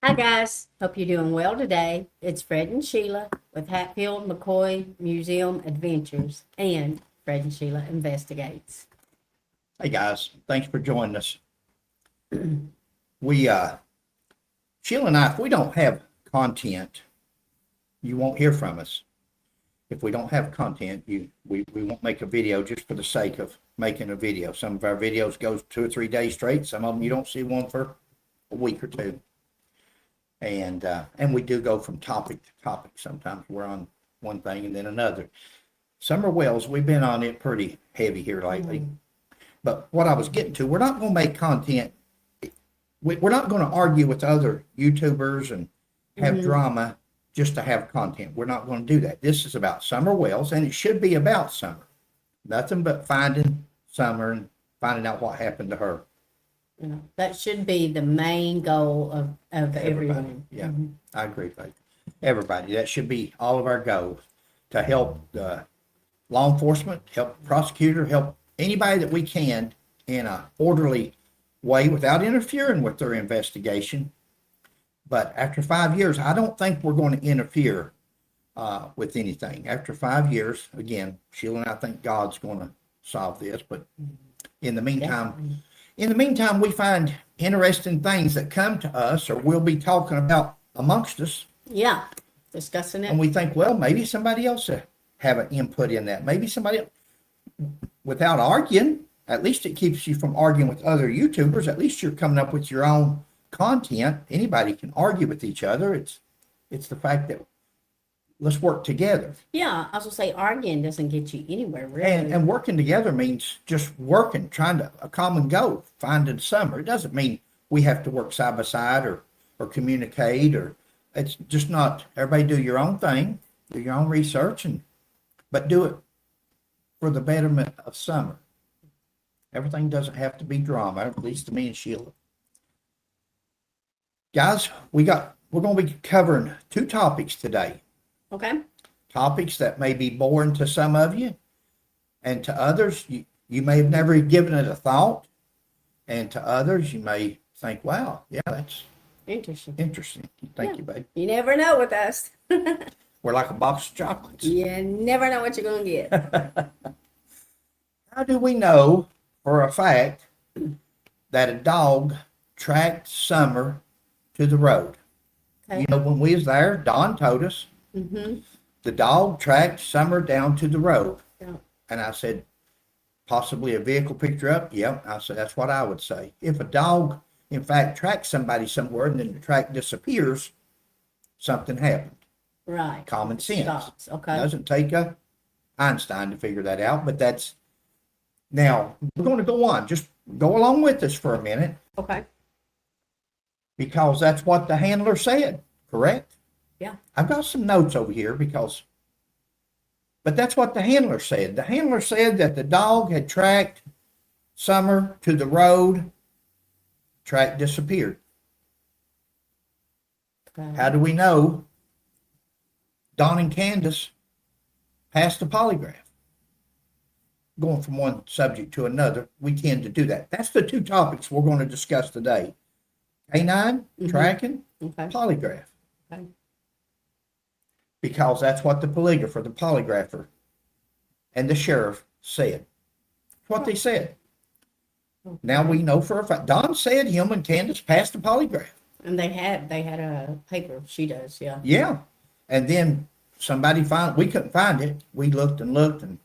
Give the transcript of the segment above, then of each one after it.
Hi guys, hope you're doing well today. It's Fred and Sheila with Hatfield McCoy Museum Adventures and Fred and Sheila Investigates. Hey guys, thanks for joining us. We Sheila and I, if we don't have content, you won't hear from us. If we don't have content, we won't make a video just for the sake of making a video. Some of our videos goes 2 or 3 days straight. Some of them you don't see one for a week or two. And we do go from topic to topic. Sometimes we're on one thing and then another. Summer Wells, we've been on it pretty heavy here lately. But what I was getting to, we're not going to make content. We're not going to argue with other YouTubers and have drama just to have content. We're not going to do that. This is about Summer Wells, and it should be about Summer. Nothing but finding Summer and finding out what happened to her. You know, that should be the main goal of everyone. Yeah, I agree with you. Everybody. That should be all of our goals, to help law enforcement, help the prosecutor, help anybody that we can in an orderly way without interfering with their investigation. But after 5 years, I don't think we're going to interfere with anything. After 5 years, again, Sheila and I think God's going to solve this. But in the meantime, we find interesting things that come to us or we'll be talking about amongst us. Yeah, discussing it. And we think, well, maybe somebody else will have an input in that. Maybe somebody else, without arguing. At least it keeps you from arguing with other YouTubers. At least you're coming up with your own content. Anybody can argue with each other. It's the fact that let's work together. Yeah, I was gonna say arguing doesn't get you anywhere, really. And working together means just working, trying to a common goal, finding Summer. It doesn't mean we have to work side by side or communicate, or it's just not. Everybody do your own thing, do your own research, but do it for the betterment of Summer. Everything doesn't have to be drama, at least to me and Sheila. Guys, we're going to be covering 2 topics today. Okay. Topics that may be boring to some of you, and to others, you may have never given it a thought, and to others, you may think, wow, yeah, that's Interesting. Thank you, babe. You never know with us. We're like a box of chocolates. You never know what you're gonna get. How do we know for a fact that a dog tracked Summer to the road? Okay. You know, when we was there, Don told us the dog tracked Summer down to the road. Yeah. And I said, possibly a vehicle picked her up? Yep. I said, that's what I would say. If a dog, in fact, tracks somebody somewhere and then the track disappears, something happened. Right. Common sense. Stops. Okay. Doesn't take a Einstein to figure that out, but that's, now we're going to go on. Just go along with us for a minute, Okay. because that's what the handler said, correct? Yeah. I've got some notes over here but that's what the handler said. The handler said that the dog had tracked Summer to the road, track disappeared. Okay. How do we know Don and Candace passed the polygraph? Going from one subject to another, we tend to do that. That's the 2 topics we're going to discuss today. K-9, tracking, Okay. polygraph. Okay. Because that's what the polygrapher, and the sheriff said. That's what they said. Now we know for a fact. Don said him and Candace passed the polygraph. And they had a paper. She does, yeah. Yeah. And then somebody we couldn't find it. We looked and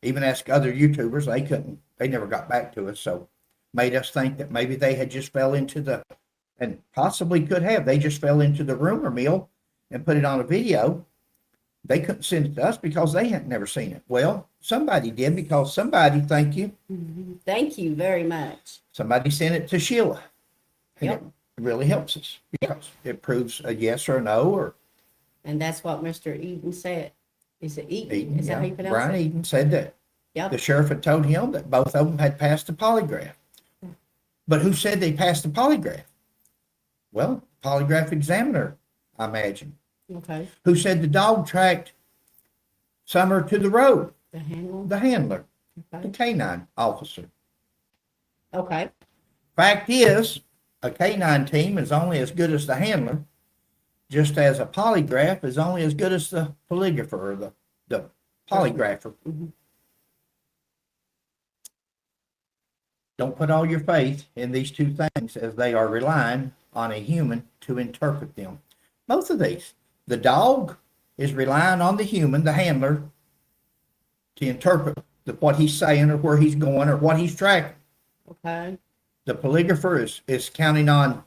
even asked other YouTubers. They never got back to us. So made us think that maybe they had just fell into and possibly could have. They just fell into the rumor mill and put it on a video. They couldn't send it to us because they had never seen it. Well, somebody did, because somebody, thank you. Thank you very much. Somebody sent it to Sheila. And Yep. it really helps us because it proves a yes or a no. And that's what Mr. Eden said. Is it Eden? Eden, Is that how you pronounce Brian it? Eden said that Yep. the sheriff had told him that both of them had passed the polygraph. But who said they passed the polygraph? Well, polygraph examiner, I imagine. Okay. Who said the dog tracked Summer to the road? The handle. The handler, the Okay. K-9 officer. Okay. Fact is, a K-9 team is only as good as the handler, just as a polygraph is only as good as the polygrapher or the polygrapher. Mhm. Don't put all your faith in these two things, as they are relying on a human to interpret them. Both of these. The dog is relying on the human, the handler, to interpret what he's saying or where he's going or what he's tracking. Okay. The polygrapher is counting on,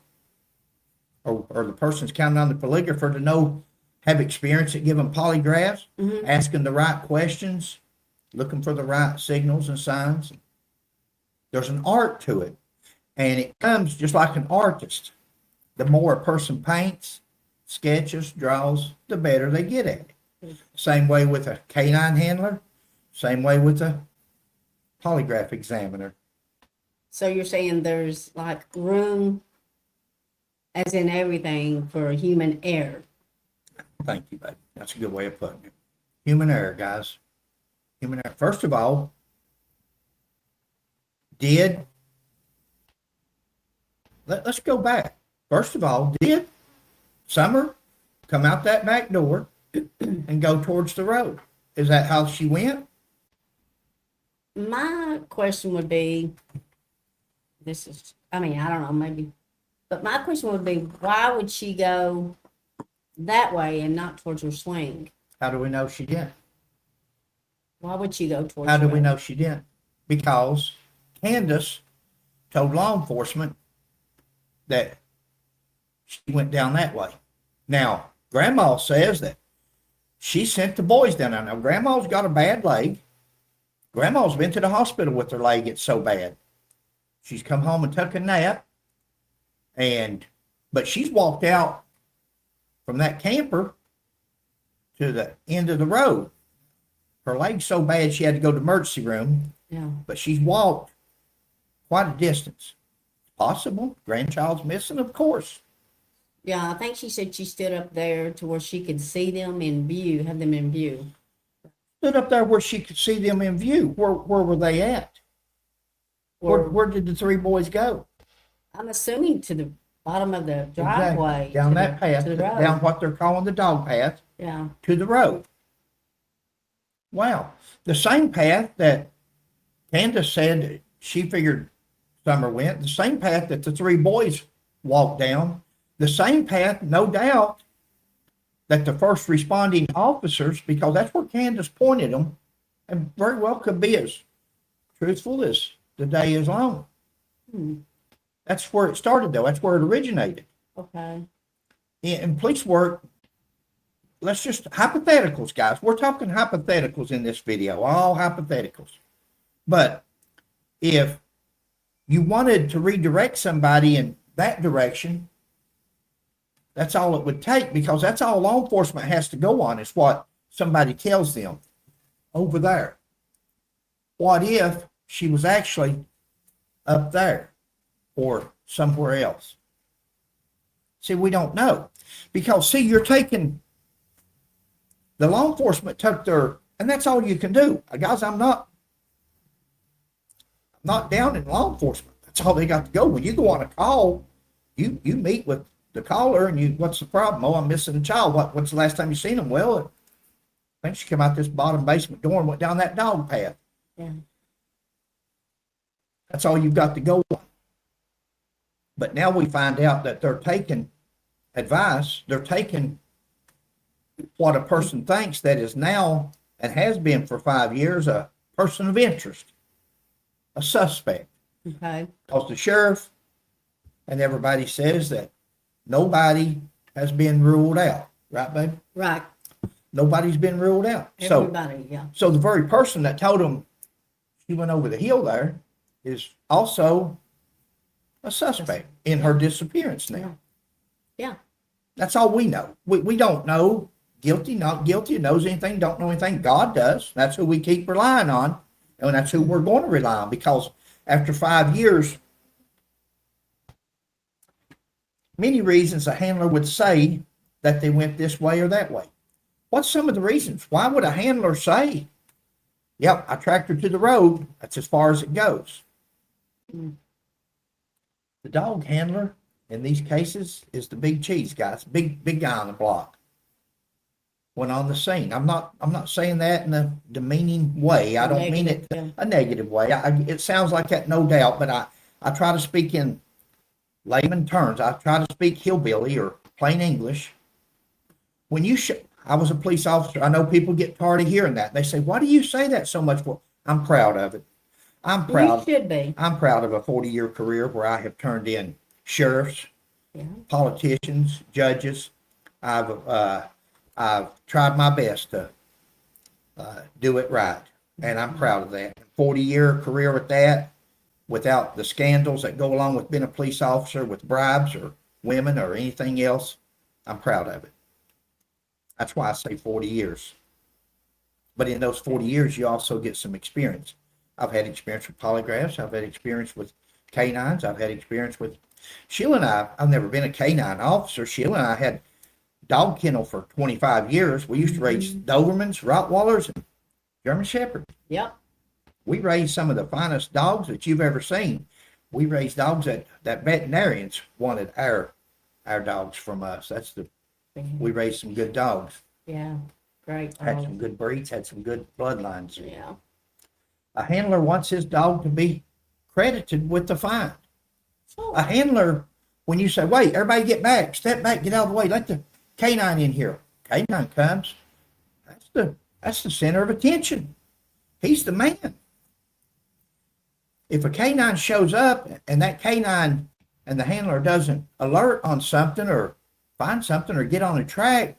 or the person's counting on the polygrapher to know, have experience at giving polygraphs, asking the right questions, looking for the right signals and signs. There's an art to it, and it comes just like an artist. The more a person paints, sketches, draws, the better they get at it. Same way with a canine handler, same way with a polygraph examiner. So you're saying there's like room, as in everything, for human error. Thank you, babe. That's a good way of putting it. Human error, guys. Human error. First of all, let's go back. First of all, did Summer come out that back door and go towards the road? Is that how she went? My question would be, I don't know, maybe, but my question would be, why would she go that way and not towards her swing? How do we know she didn't? Why would she go towards How do the we road? know she didn't? Because Candace told law enforcement that she went down that way. Now, Grandma says that she sent the boys down there. Now, Grandma's got a bad leg. Grandma's been to the hospital with her leg. It's so bad. She's come home and took a nap. But she's walked out from that camper to the end of the road. Her leg's so bad she had to go to the emergency room. Yeah. But she's walked quite a distance. Possible. Grandchild's missing, of course. Yeah, I think she said she stood up there to where she could see them in view, have them in view. Stood up there where she could see them in view. Where were they at? Where did the three boys go? I'm assuming to the bottom of the driveway. Exactly. Down that path, to the road. down what they're calling the dog path, Yeah. to the road. Wow. The same path that Candace said she figured Summer went, the same path that the three boys walked down, the same path, no doubt, that the first responding officers, because that's where Candace pointed them, and very well could be as truthful as the day is long. That's where it started, though. That's where it originated. Okay. In police work, let's just hypotheticals, guys. We're talking hypotheticals in this video, all hypotheticals. But if you wanted to redirect somebody in that direction, that's all it would take, because that's all law enforcement has to go on, is what somebody tells them over there. What if she was actually up there or somewhere else? See, we don't know, because see, you're taking, the law enforcement took their, and that's all you can do. Guys, I'm not down in law enforcement. That's all they got to go. When you go on a call, you meet with the caller and what's the problem? Oh, I'm missing a child. What's the last time you seen them? Well, I think she came out this bottom basement door and went down that dog path. Yeah. That's all you've got to go on. But now we find out that they're taking advice. They're taking what a person thinks that is now and has been for 5 years a person of interest, a suspect. Okay. Because the sheriff and everybody says that nobody has been ruled out. Right, baby? Right. Nobody's been ruled out. Everybody, yeah. So the very person that told him she went over the hill there is also a suspect in her disappearance now. Yeah. That's all we know. We don't know guilty, not guilty, knows anything, don't know anything. God does. That's who we keep relying on, and that's who we're going to rely on, because after 5 years, many reasons a handler would say that they went this way or that way. What's some of the reasons? Why would a handler say, yep, I tracked her to the road, that's as far as it goes? The dog handler in these cases is the big cheese guys, big guy on the block. Went on the scene. I'm not saying that in a demeaning way. I don't mean it a negative way. It sounds like that, no doubt, but I try to speak in layman terms. I try to speak hillbilly or plain English. When I was a police officer. I know people get tired of hearing that. They say, "Why do you say that so much for?" I'm proud of it. I'm proud. You should be. I'm proud of a 40-year career where I have turned in sheriffs, politicians, judges. I've tried my best to do it right, and I'm proud of that. 40-year career with that, without the scandals that go along with being a police officer, with bribes or women or anything else. I'm proud of it. That's why I say 40 years. But in those 40 years, you also get some experience. I've had experience with polygraphs. I've had experience with K-9's. I've had experience with Sheila and I've never been a K-9 officer. Sheila and I had dog kennel for 25 years. We used to raise Dobermans, Rottweilers, and German Shepherds. Yep. We raised some of the finest dogs that you've ever seen. We raised dogs that veterinarians wanted our dogs from us. We raised some good dogs. Yeah. Great. Had some good breeds, had some good bloodlines. Yeah. A handler wants his dog to be credited with the find. Oh. A handler, when you say, "Wait, everybody get back, step back, get out of the way, let the K-9 in here." K-9 comes. That's the center of attention. He's the man. If a K-9 shows up and that K-9 and the handler doesn't alert on something or find something or get on a track,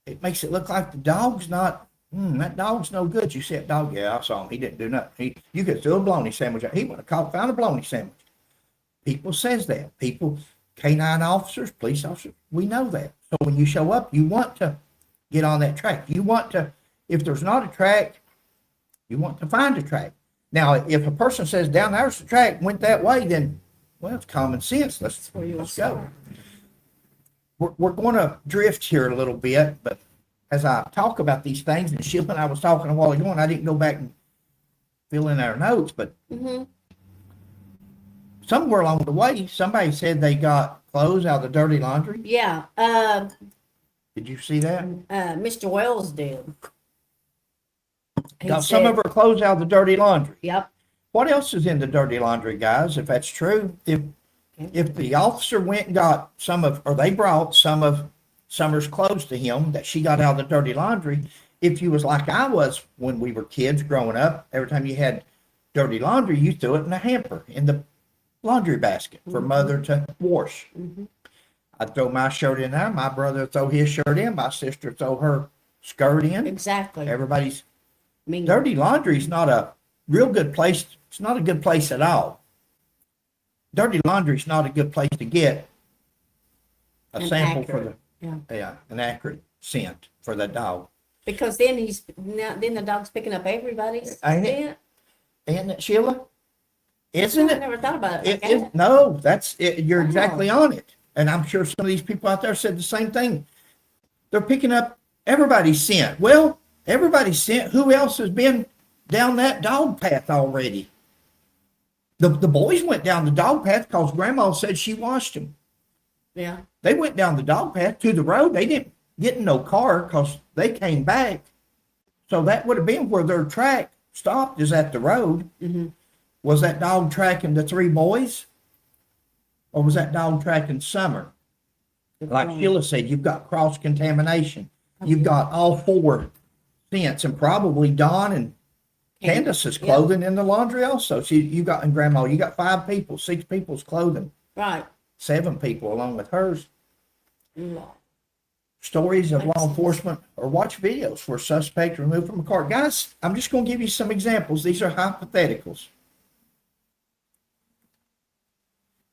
it makes it look like the dog's not, that dog's no good. You see that dog? Yeah, I saw him. He didn't do nothing. You could throw a bologna sandwich out. He went and found a bologna sandwich. People says that. People, K-9 officers, police officers, we know that. So when you show up, you want to get on that track. You want to, if there's not a track, you want to find a track. Now, if a person says down there's the track, went that way, then, well, it's common sense. Let's go. We're going to drift here a little bit, but as I talk about these things, and Sheila and I was talking a while ago, and I didn't go back and fill in our notes, but somewhere along the way, somebody said they got clothes out of the dirty laundry. Yeah. Did you see that? Mr. Wells did. Got some of her clothes out of the dirty laundry. Yep. What else is in the dirty laundry, guys? If that's true, if the officer went and got they brought some of Summer's clothes to him that she got out of the dirty laundry, if you was like I was when we were kids growing up, every time you had dirty laundry, you threw it in a hamper, in the laundry basket for mother to wash. I'd throw my shirt in there, my brother would throw his shirt in, my sister would throw her skirt in. Exactly. Everybody's dirty laundry is not a real good place. It's not a good place at all. Dirty laundry is not a good place to get a sample for an accurate scent for the dog. Because then the dog's picking up everybody's scent. Ain't it, Sheila? Isn't it? I never thought about it. No, that's it. You're exactly on it. And I'm sure some of these people out there said the same thing. They're picking up everybody's scent. Well, everybody's scent. Who else has been down that dog path already? The boys went down the dog path because Grandma said she washed them. Yeah. They went down the dog path to the road. They didn't get in no car because they came back. So that would have been where their track stopped, is at the road. Was that dog tracking the three boys? Or was that dog tracking Summer? Like Sheila said, you've got cross-contamination. You've got all four scents, and probably Dawn and Candace's clothing in the laundry also. So you got, and Grandma, you got 5 people, 6 people's clothing. Right. 7 people along with hers. Stories of law enforcement or watch videos where suspect removed from a car. Guys, I'm just going to give you some examples. These are hypotheticals.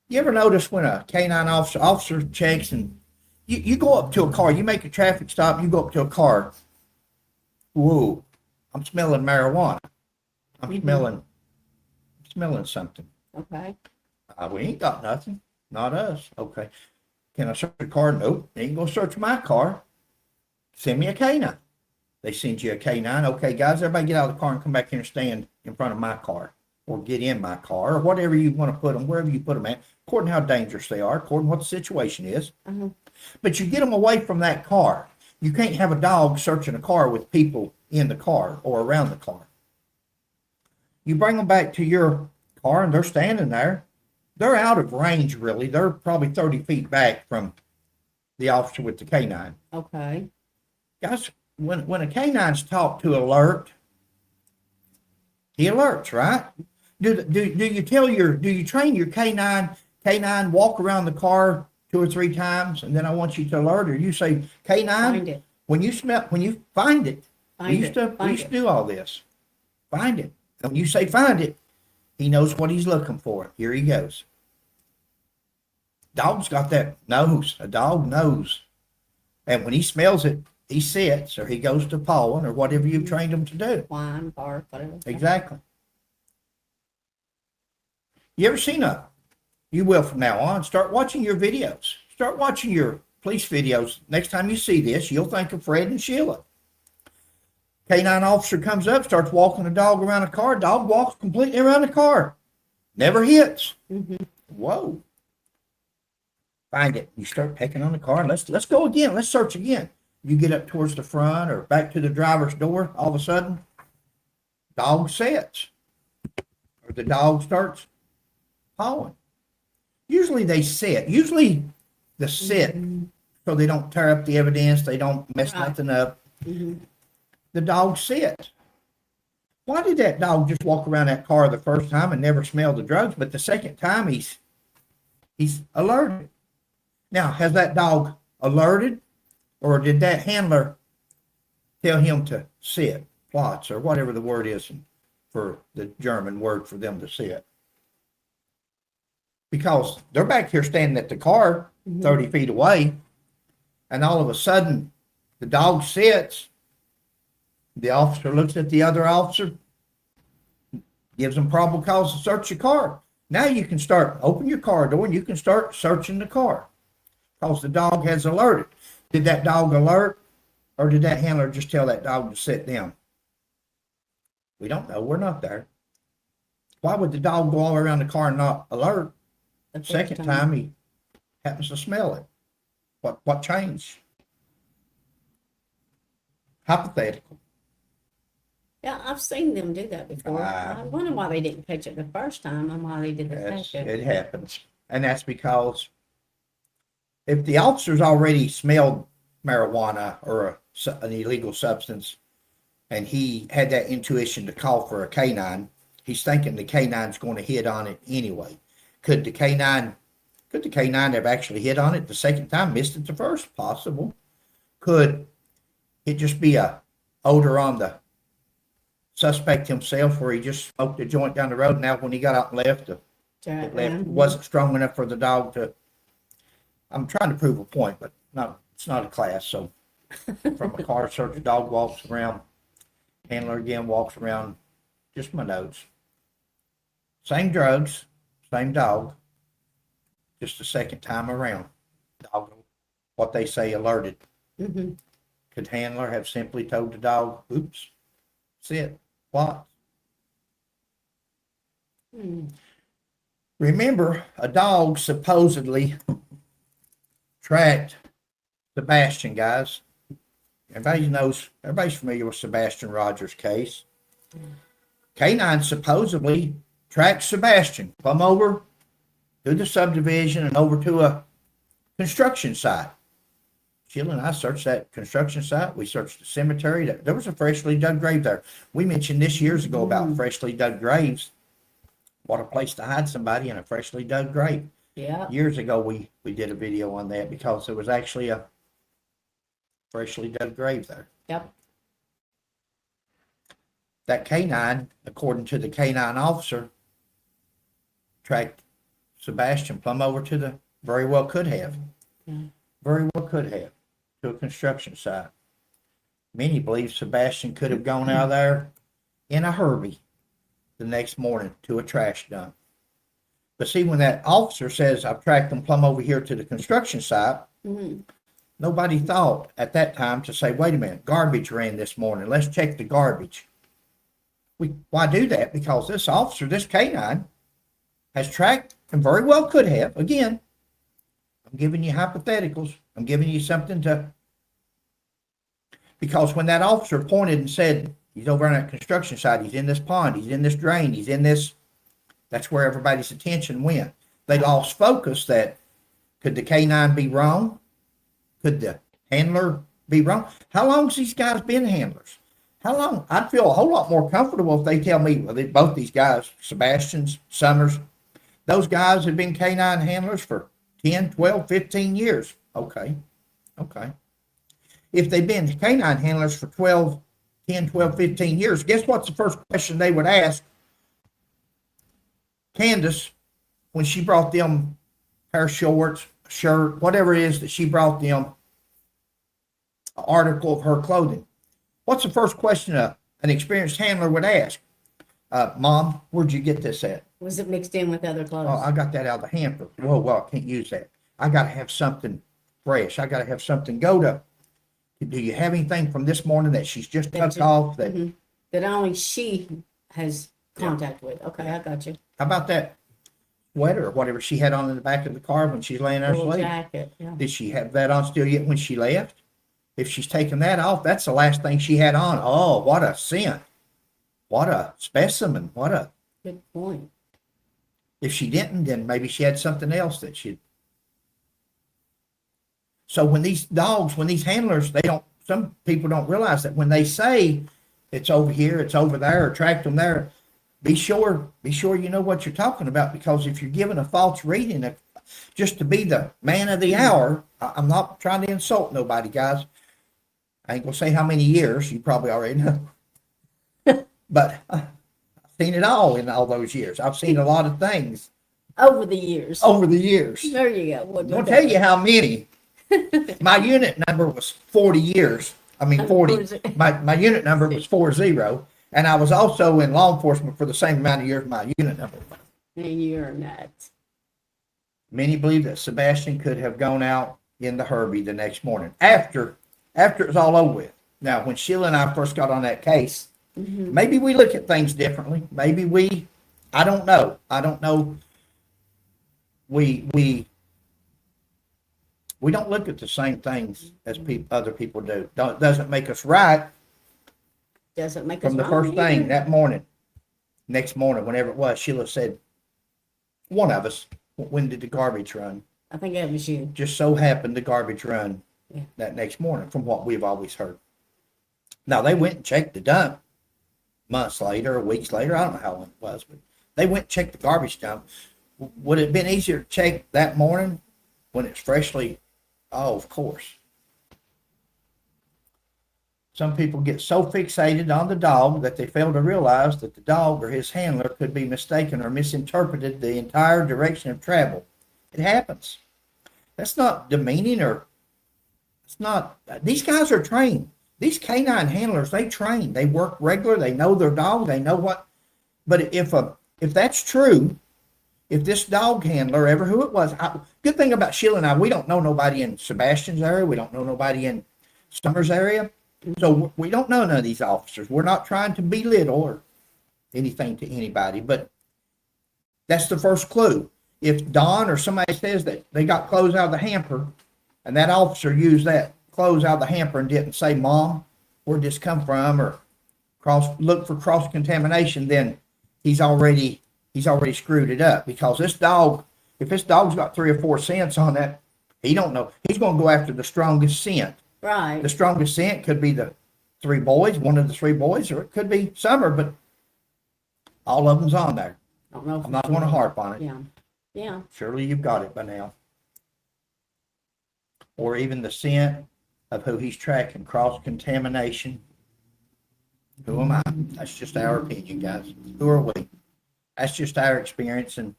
You ever notice when a K-9 officer checks and you go up to a car, you make a traffic stop, you go up to a car. Whoa, I'm smelling marijuana. I'm smelling something. Okay. We ain't got nothing. Not us. Okay. Can I search your car? Nope. They ain't gonna search my car. Send me a K-9. They send you a K-9. Okay, guys, everybody get out of the car and come back here and stand in front of my car, or get in my car, or whatever you want to put them, wherever you put them at. according to how dangerous they are, according to what the situation is. Uh-huh. But you get them away from that car. You can't have a dog searching a car with people in the car or around the car. You bring them back to your car and they're standing there. They're out of range, really. They're probably 30 feet back from the officer with the K-9. Okay. Guys, when a K-9's taught to alert, he alerts, right? Do you train your K-9 walk around the car 2 or 3 times and then I want you to alert, or you say, K-9, Find it. when you find it. Find We used to it. do all this. Find it. And when you say find it, he knows what he's looking for. Here he goes. Dog's got that nose. A dog knows. And when he smells it, he sits or he goes to pawing or whatever you've trained him to do. Whine, bark, whatever. Exactly. You ever seen you will from now on, start watching your videos. Start watching your police videos. Next time you see this, you'll think of Fred and Sheila. K-9 officer comes up, starts walking the dog around the car. Dog walks completely around the car. Never hits. Mm-hmm. Whoa. Find it. You start pecking on the car. Let's go again. Let's search again. You get up towards the front or back to the driver's door. All of a sudden, dog sits. Or the dog starts pawing. Usually they sit. Usually the sit, so they don't tear up the evidence. They don't mess nothing up. Mm-hmm. The dog sits. Why did that dog just walk around that car the first time and never smell the drugs, but the second time he's alerted? Now, has that dog alerted, or did that handler tell him to sit, plots, or whatever the word is for the German word for them to sit? Because they're back here standing at the car 30 feet away, and all of a sudden the dog sits. The officer looks at the other officer, gives them probable cause to search your car. Now you can open your car door and you can start searching the car because the dog has alerted. Did that dog alert, or did that handler just tell that dog to sit down? We don't know. We're not there. Why would the dog go all around the car and not alert? The second time he happens to smell it. What changed? Hypothetical. Yeah, I've seen them do that before. I wonder why they didn't catch it the first time and why they did the second. It happens. And that's because if the officer's already smelled marijuana or an illegal substance and he had that intuition to call for a K-9, he's thinking the K-9's going to hit on it anyway. Could the K-9 have actually hit on it the second time, missed it the first? Possible. Could it just be a odor on the suspect himself where he just smoked a joint down the road, and now when he got out and left, it wasn't strong enough for the dog to... I'm trying to prove a point, but it's not a class. So from a car search, the dog walks around, handler again walks around, just my notes. Same drugs, same dog, just the second time around. Dog, what they say, alerted. Mm-hmm. Could handler have simply told the dog, oops, sit, what? Remember, a dog supposedly tracked Sebastian, guys. Everybody's familiar with Sebastian Rogers' case. K-9 supposedly tracked Sebastian, come over to the subdivision and over to a construction site. Sheila and I searched that construction site. We searched the cemetery. There was a freshly dug grave there. We mentioned this years ago about freshly dug graves. What a place to hide somebody in a freshly dug grave. Yeah. Years ago, we did a video on that because there was actually a freshly dug grave there. Yep. That K-9, according to the K-9 officer, tracked Sebastian plumb over to the, very well could have. Very well could have, to a construction site. Many believe Sebastian could have gone out there in a hurry the next morning to a trash dump. But see, when that officer says, I've tracked them plumb over here to the construction site, nobody thought at that time to say, wait a minute, garbage ran this morning. Let's check the garbage. Why do that? Because this officer, this K-9, has tracked and very well could have. Again, I'm giving you hypotheticals. I'm giving you something to, because when that officer pointed and said, he's over on that construction site, he's in this pond, he's in this drain, he's in this, that's where everybody's attention went. They lost focus that, could the K-9 be wrong? Could the handler be wrong? How long's these guys been handlers? How long? I'd feel a whole lot more comfortable if they tell me, well, both these guys, Sebastian's, Summers, those guys have been K-9 handlers for 10, 12, 15 years. Okay. If they've been K-9 handlers for 10, 12, 15 years, guess what's the first question they would ask Candace when she brought them pair of shorts, shirt, whatever it is that she brought them, an article of her clothing? What's the first question an experienced handler would ask? Mom, where'd you get this at? Was it mixed in with other clothes? Oh, I got that out of the hamper. Whoa, I can't use that. I got to have something fresh. I got to have something go to. Do you have anything from this morning that she's just tucked off? That only she has contact with. Okay, I got you. How about that sweater or whatever she had on in the back of the car when she's laying there Little asleep? jacket, yeah. Did she have that on still yet when she left? If she's taken that off, that's the last thing she had on. Oh, what a scent. What a specimen. What a. Good point. If she didn't, then maybe she had something else that she'd. So when these dogs, when these handlers, some people don't realize that when they say it's over here, it's over there, or track them there, be sure you know what you're talking about, because if you're giving a false reading just to be the man of the hour, I'm not trying to insult nobody, guys. I ain't gonna say how many years, you probably already know. But I've seen it all in all those years. I've seen a lot of things. Over the years. There you go. I'll tell you how many. My unit number was 40 years. I mean, 40. My unit number was 40. And I was also in law enforcement for the same amount of years my unit number was. And you're nuts. Many believe that Sebastian could have gone out in the Herbie the next morning after it was all over with. Now, when Sheila and I first got on that case, maybe we look at things differently. Maybe I don't know. We don't look at the same things as other people do. Doesn't make us right. Doesn't make us From the wrong first thing either. that morning, next morning, whenever it was, Sheila said, one of us, when did the garbage run? I think that was you. Just so happened the garbage run that next morning, from what we've always heard. Now, they went and checked the dump months later or weeks later. I don't know how long it was, but they went and checked the garbage dump. Would it have been easier to check that morning when it's freshly? Oh, of course. Some people get so fixated on the dog that they fail to realize that the dog or his handler could be mistaken or misinterpreted the entire direction of travel. It happens. That's not demeaning, or it's not. These guys are trained. These K-9 handlers, they train. They work regular. They know their dog. They know what. But if that's true, if this dog handler, ever who it was, good thing about Sheila and I, we don't know nobody in Sebastian's area. We don't know nobody in Summers' area. So we don't know none of these officers. We're not trying to belittle or anything to anybody, but that's the first clue. If Don or somebody says that they got clothes out of the hamper, and that officer used that clothes out of the hamper and didn't say, Mom, where'd this come from, or look for cross-contamination, then he's already screwed it up, because this dog, if this dog's got 3 or 4 scents on that, he don't know. He's going to go after the strongest scent. Right. The strongest scent could be the 3 boys, one of the 3 boys, or it could be Summer, but all of them's on there. I don't know. I'm not going to harp on it. Yeah. Yeah. Surely you've got it by now. Or even the scent of who he's tracking, cross-contamination. Who am I? That's just our opinion, guys. Who are we? That's just our experience and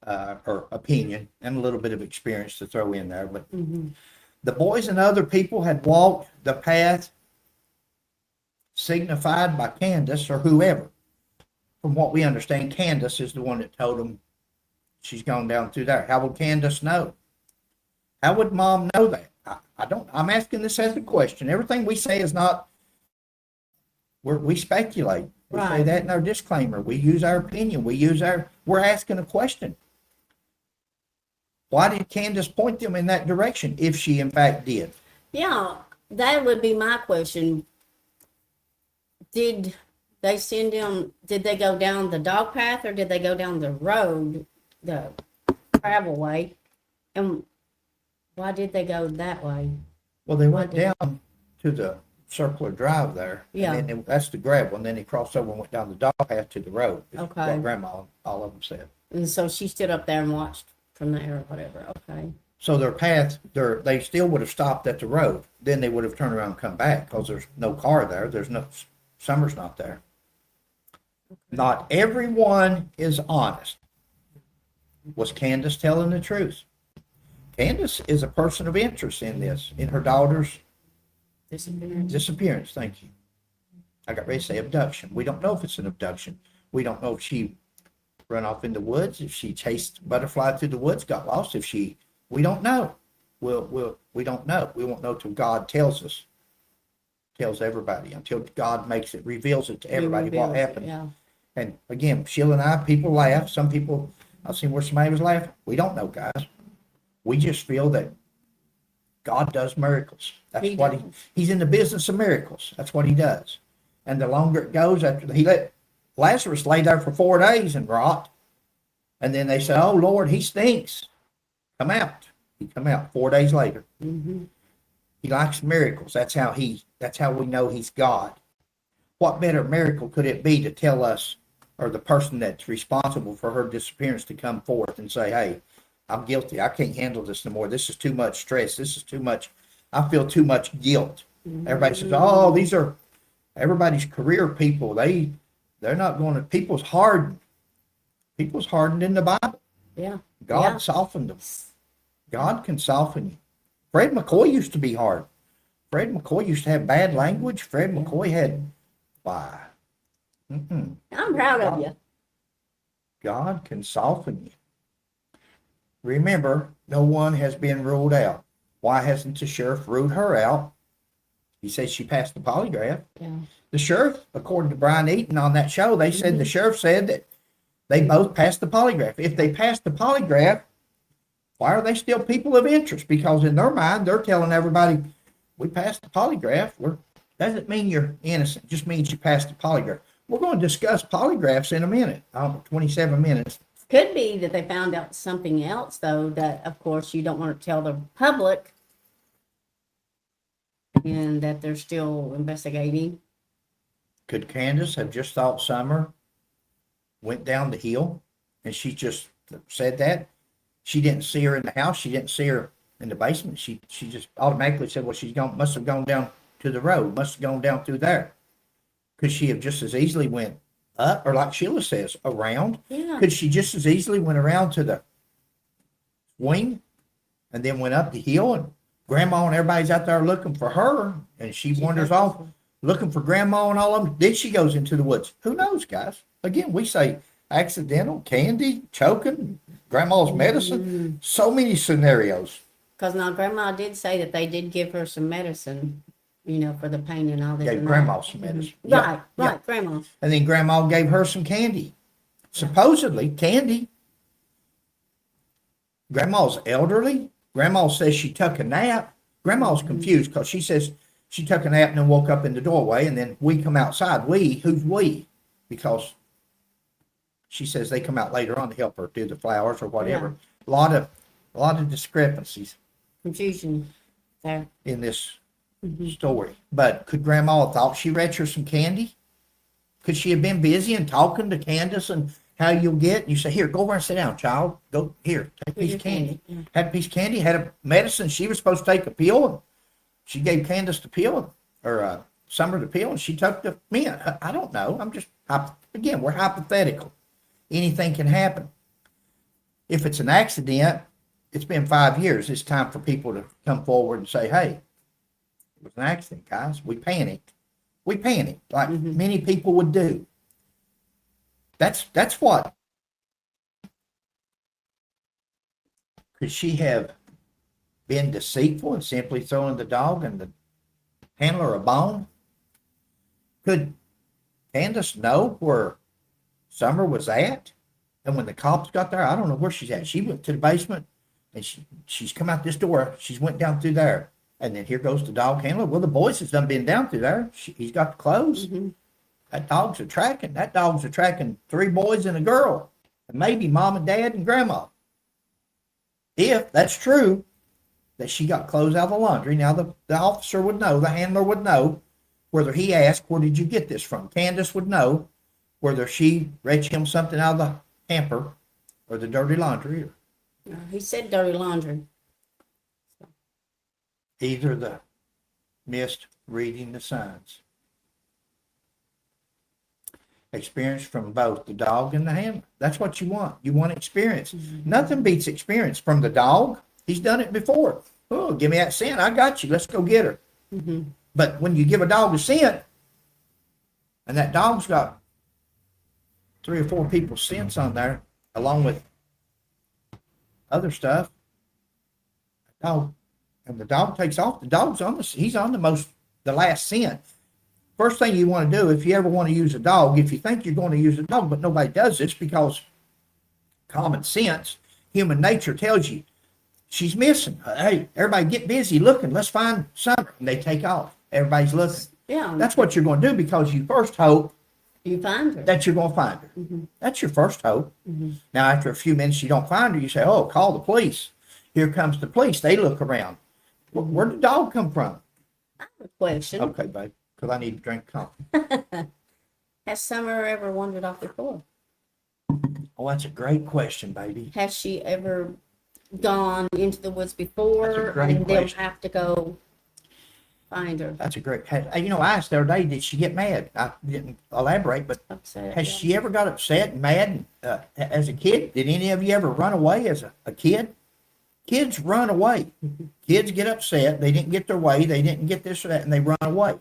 or opinion, and a little bit of experience to throw in there. But the boys and other people had walked the path signified by Candace or whoever. From what we understand, Candace is the one that told them she's gone down through there. How would Candace know? How would Mom know that? I'm asking this as a question. Everything we say is not, we speculate. We say that in our disclaimer. We use our opinion. We're asking a question. Why did Candace point them in that direction if she in fact did? Yeah, that would be my question. Did they send them, did they go down the dog path or did they go down the road, the travel way? And why did they go that way? Well, they went down to the circular drive there. Yeah. And then that's the gravel, and then they crossed over and went down the dog path to the road. Is Okay. what Grandma, all of them said. And so she stood up there and watched from there or whatever. Okay. So their path, they still would have stopped at the road. Then they would have turned around and come back because there's no car there. There's no, Summer's not there. Not everyone is honest. Was Candace telling the truth? Candace is a person of interest in this, in her daughter's disappearance. Thank you. I got ready to say abduction. We don't know if it's an abduction. We don't know if she ran off in the woods, if she chased butterfly through the woods, got lost, we don't know. We don't know. We won't know till God tells us, tells everybody, until God reveals it to everybody what happened. Yeah. And again, Sheila and I, people laugh. Some people, I've seen where somebody was laughing. We don't know, guys. We just feel that God does miracles. That's what he's in the business of miracles. That's what he does. And the longer it goes, after he let Lazarus lay there for 4 days and rot, and then they said, "Oh Lord, he stinks. Come out." He come out 4 days later. Mm-hmm. He likes miracles. That's how we know he's God. What better miracle could it be to tell us, or the person that's responsible for her disappearance, to come forth and say, "Hey, I'm guilty. I can't handle this no more. This is too much stress. This is too much. I feel too much guilt." Mm-hmm. Everybody says, "Oh, these are everybody's career people. They're not going to." People's hardened in the Bible. Yeah. God softened them. God can soften you. Fred McCoy used to be hard. Fred McCoy used to have bad language. Fred McCoy had why? I'm proud of you. God can soften you. Remember, no one has been ruled out. Why hasn't the sheriff ruled her out? He says she passed the polygraph. Yeah. The sheriff, according to Brian Eaton on that show, they said the sheriff said that they both passed the polygraph. If they passed the polygraph, why are they still people of interest? Because in their mind, they're telling everybody, "We passed the polygraph." Doesn't mean you're innocent. Just means you passed the polygraph. We're going to discuss polygraphs in a minute. 27 minutes. Could be that they found out something else, though, that, of course, you don't want to tell the public, and that they're still investigating. Could Candace have just thought Summer went down the hill and she just said that? She didn't see her in the house. She didn't see her in the basement. She just automatically said, "Well, must have gone down to the road, must have gone down through there." Could she have just as easily went up, or like Sheila says, around? Yeah. Could she just as easily went around to the wing and then went up the hill, and Grandma and everybody's out there looking for her, and she wanders off looking for Grandma and all of them? Then she goes into the woods. Who knows, guys? Again, we say accidental, candy, choking, Grandma's medicine. So many scenarios. Because now Grandma did say that they did give her some medicine, for the pain and all this. Gave and Grandma that. some medicine. Right, Yeah. Grandma. And then Grandma gave her some candy. Supposedly, candy. Grandma's elderly. Grandma says she took a nap. Grandma's confused because she says she took a nap and then woke up in the doorway, and then we come outside. Who's we? Because she says they come out later on to help her do the flowers or whatever. A lot of discrepancies. Confusion there. In this story. But could Grandma have thought she read her some candy? Could she have been busy and talking to Candace and how you'll get? You say, "Here, go over and sit down, child. Go here, take a piece of candy." Had a piece of candy, had a medicine. She was supposed to take a pill, and she gave Candace the pill, or Summer the pill, and she took the mint. I don't know. I'm just, again, we're hypothetical. Anything can happen. If it's an accident, it's been 5 years. It's time for people to come forward and say, "Hey, it was an accident, guys. We panicked. Like many people would do." That's what. Could she have been deceitful and simply throwing the dog and the handler a bone? Could Candace know where Summer was at? And when the cops got there, I don't know where she's at. She went to the basement And she's come out this door. She's went down through there. And then here goes the dog handler. Well, the boys has done been down through there. He's got the clothes. Mm-hmm. That dog's a tracking 3 boys and a girl. And maybe mom and dad and grandma. If that's true, that she got clothes out of the laundry. Now the officer would know, the handler would know, whether he asked, where did you get this from? Candace would know whether she read him something out of the hamper or the dirty laundry. No, he said dirty laundry. Either the missed reading the signs. Experience from both the dog and the handler. That's what you want. You want experience. Mm-hmm. Nothing beats experience from the dog. He's done it before. Oh, give me that scent. I got you. Let's go get her. Mm-hmm. But when you give a dog a scent, and that dog's got 3 or 4 people's scents on there, along with other stuff, and the dog takes off, he's on the last scent. First thing you want to do, if you ever want to use a dog, if you think you're going to use a dog, but nobody does this because common sense, human nature tells you, she's missing. Hey, everybody get busy looking. Let's find Summer. And they take off. Everybody's looking. Yeah. That's what you're going to do because you first hope you find her. that you're going to find her. Mm-hmm. That's your first hope. Mm-hmm. Now, after a few minutes you don't find her, you say, oh, call the police. Here comes the police. They look around. Where'd the dog come from? I have a question. Okay, babe, because I need to drink coffee. Has Summer ever wandered off before? Oh, that's a great question, baby. Has she ever gone into the woods before? That's a great and they'll question. have to go find her. That's a great. I asked the other day, did she get mad? I didn't elaborate, but Upset. has Yeah. she ever got upset and mad as a kid? Did any of you ever run away as a kid? Kids run away. Kids get upset. They didn't get their way. They didn't get this or that, and they run away.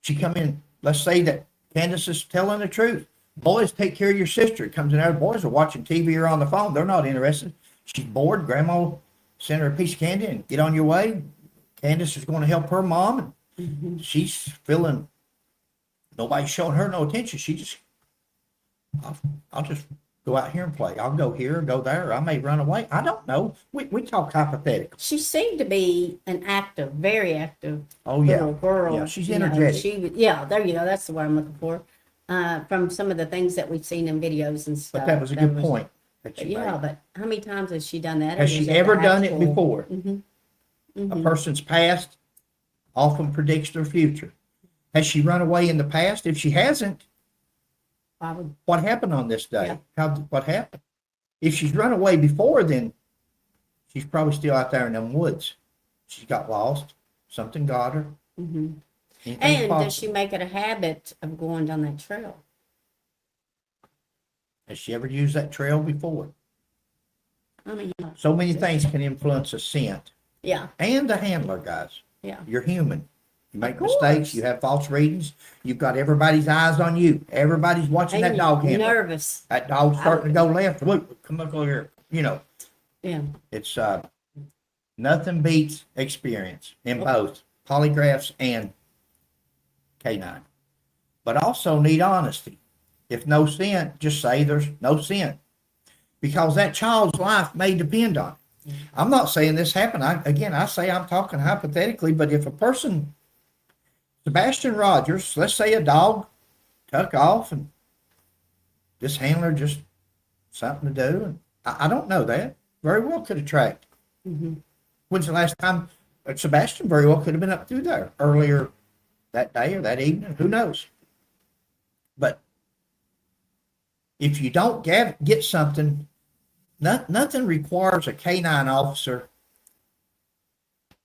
She come in. Let's say that Candace is telling the truth. Boys, take care of your sister. It comes in there. Boys are watching TV or on the phone. They're not interested. She's bored. Grandma sent her a piece of candy and get on your way. Candace is going to help her mom, and she's feeling nobody's showing her no attention. She just, I'll just go out here and play. I'll go here, go there. I may run away. I don't know. We talk hypothetically. She seemed to be an active, very active Oh yeah, little girl. yeah. She's You know, energetic. there you go. That's the word I'm looking for. From some of the things that we've seen in videos and stuff. But that was a good point. That you Yeah, made. but how many times has she done that? Has she ever done it before? Mm-hmm. A person's past often predicts their future. Has she run away in the past? If she hasn't, what happened on this day? What happened? If she's run away before, then she's probably still out there in them woods. She got lost. Something got her. Mm-hmm. Anything's And possible. does she make it a habit of going down that trail? Has she ever used that trail before? I mean, So many things can influence a scent. yeah, And the handler, guys. yeah. You're human. You make Of course. mistakes. You have false readings. You've got everybody's eyes on you. Everybody's watching that And dog you're handler. nervous. That dog's starting to go left. Look, come up over here. You know, Yeah. it's nothing beats experience in both polygraphs and K-9. But also need honesty. If no scent, just say there's no scent. Because that child's life may depend on it. I'm not saying this happened. I say I'm talking hypothetically, but if a person, Sebastian Rogers, let's say a dog took off and this handler just something to do, and I don't know that. Very well could have tracked. Mm-hmm. When's the last time Sebastian very well could have been up through there earlier that day or that evening? Who knows? But if you don't get something, nothing requires a K-9 officer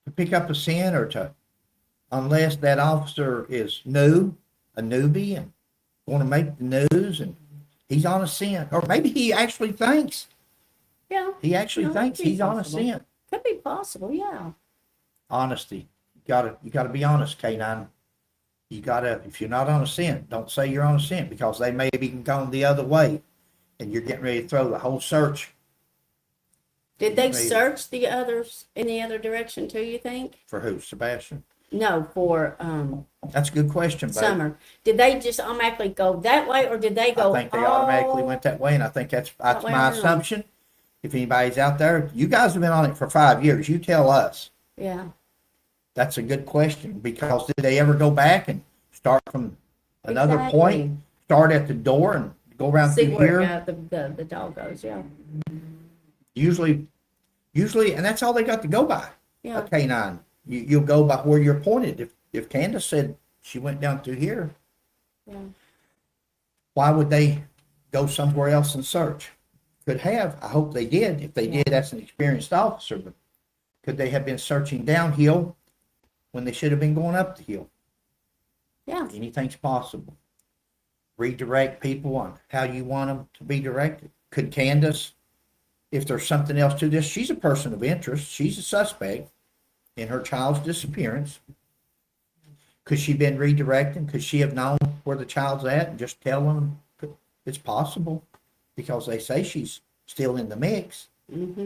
to pick up a scent or to, unless that officer is new, a newbie, and want to make the news, and he's on a scent, or maybe he actually thinks Yeah. he actually No, thinks that'd be he's on a possible. scent. Could be possible, yeah. Honesty, you gotta be honest, K-9. You gotta, if you're not on a scent, don't say you're on a scent, because they may be gone the other way, and you're getting ready to throw the whole search Did they Maybe. search the others in the other direction too, you think? for who, Sebastian? No, for That's a good question, babe. Summer. Did they just automatically go that way, or did they go I think they all- automatically went that way, and I think that's way my around. assumption. If anybody's out there, you guys have been on it for 5 years. You tell us. Yeah. That's a good question, because did they ever go back and start from another Exactly. point? Start at the door and go around See through where here? the dog goes, yeah. Usually, and that's all they got to go by. Yeah. A K-9. You'll go by where you're pointed. If Candace said she went down through here, Yeah. why would they go somewhere else and search? Could have. I hope they did. If they did, that's an experienced officer. But could they have been searching downhill when they should have been going up the hill? Yeah. Anything's possible. Redirect people on how you want them to be directed. Could Candace, if there's something else to this, she's a person of interest. She's a suspect in her child's disappearance. Could she been redirecting? Could she have known where the child's at and just tell them? It's possible, because they say she's still in the mix. Mm-hmm.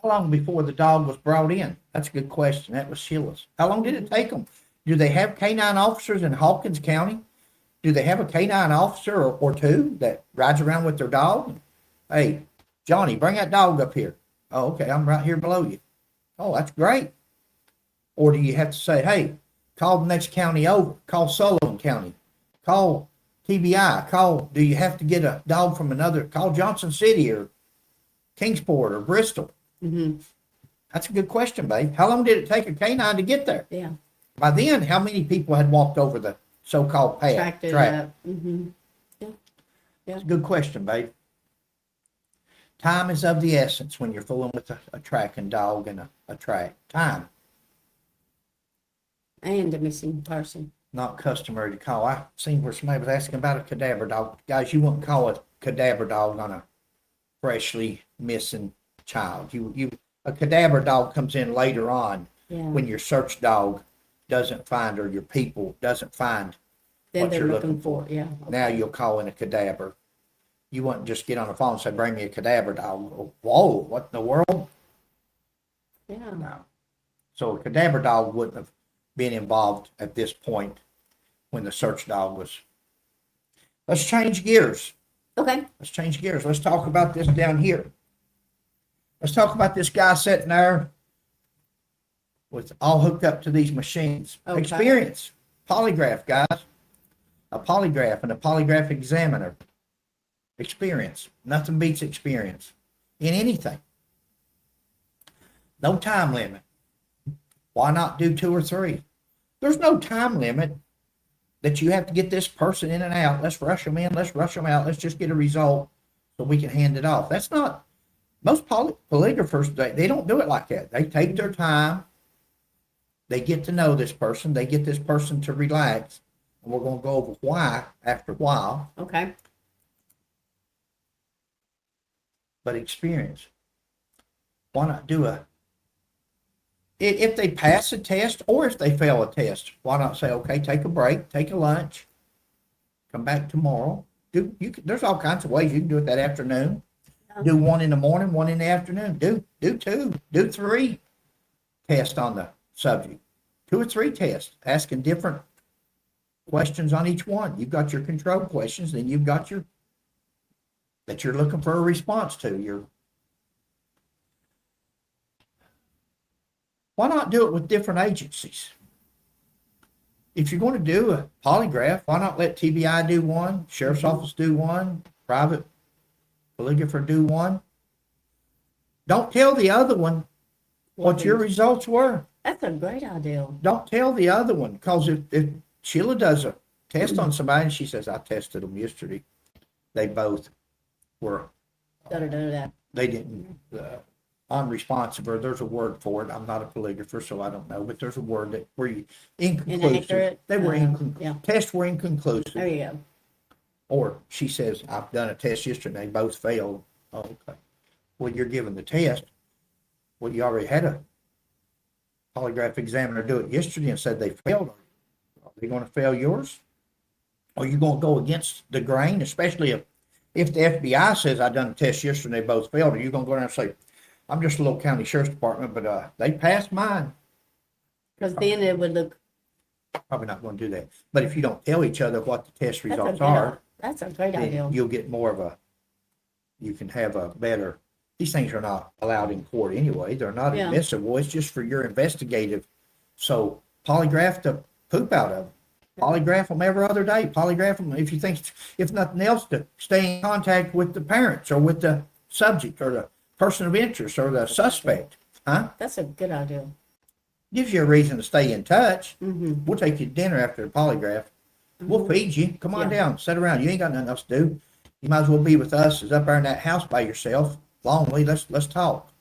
How long before the dog was brought in? That's a good question. That was Sheila's. How long did it take them? Do they have K-9 officers in Hawkins County? Do they have a K-9 officer or two that rides around with their dog? Hey, Johnny, bring that dog up here. Oh, okay, I'm right here below you. Oh, that's great. Or do you have to say, hey, call the next county over, call Sullivan County, call TBI, do you have to get a dog from another, call Johnson City or Kingsport or Bristol? Mm-hmm. That's a good question, babe. How long did it take a K-9 to get there? Yeah. By then, how many people had walked over the so-called path? Tracked it track? up. Mm-hmm. That's a good question, babe. Time is of the essence when you're fooling with a tracking dog and a track. Time. And a missing person. Not customary to call. I seen where somebody was asking about a cadaver dog. Guys, you wouldn't call a cadaver dog on a freshly missing child. A cadaver dog comes in later on when your search dog doesn't find, or your people doesn't find Then what they're you're looking for. Yeah. Now you'll call in a cadaver. You wouldn't just get on the phone and say, bring me a cadaver dog. Whoa, what in the world? Yeah. No. So a cadaver dog wouldn't have been involved at this point when the search dog was. Let's change gears. Okay. Let's change gears. Let's talk about this down here. Let's talk about this guy sitting there with all hooked up to these machines. Okay. Experience. Polygraph, guys. A polygraph and a polygraph examiner. Experience. Nothing beats experience in anything. No time limit. Why not do 2 or 3? There's no time limit that you have to get this person in and out. Let's rush them in. Let's rush them out. Let's just get a result so we can hand it off. That's not, most polygraphers, they don't do it like that. They take their time. They get to know this person. They get this person to relax. And we're going to go over why after a while. Okay. But experience. Why not do if they pass a test or if they fail a test, why not say, okay, take a break, take a lunch, come back tomorrow. There's all kinds of ways you can do it that afternoon. Do 1 in the morning, 1 in the afternoon. Do 2, do 3 tests on the subject. 2 or 3 tests, asking different questions on each one. You've got your control questions, then you've got your that you're looking for a response to. Why not do it with different agencies? If you're going to do a polygraph, why not let TBI do one, Sheriff's Office do one, private polygrapher do one? Don't tell the other one what your results were. That's a great idea. Don't tell the other one, because if Sheila does a test on somebody and she says, I tested them yesterday, they both were, they didn't, unresponsive, or there's a word for it. I'm not a polygrapher, so I don't know, but there's a word that were inconclusive. Inaccurate. They were Yeah. tests were inconclusive. There you go. Or she says, I've done a test yesterday, both failed. Oh, okay. Well, you're given the test. Well, you already had a polygraph examiner do it yesterday and said they failed. Are they going to fail yours? Or are you going to go against the grain, especially if the FBI says I done a test yesterday, both failed? Are you going to go down and say, I'm just a little county sheriff's department, but they passed mine? Because then it would look. Probably not going to do that. But if you don't tell each other what the test results are, That's a great idea. then you'll get more of you can have a better these things are not allowed in court anyway. They're not Yeah. admissible. It's just for your investigative. So polygraph the poop out of them. Polygraph them every other day. Polygraph them if you think, if nothing else, to stay in contact with the parents or with the subject or the person of interest or the suspect. Huh? That's a good idea. Gives you a reason to stay in touch. Mm-hmm. We'll take you to dinner after the polygraph. We'll feed you. Come on Yeah. down. Sit around. You ain't got nothing else to do. You might as well be with us as up there in that house by yourself. Lonely. Let's talk.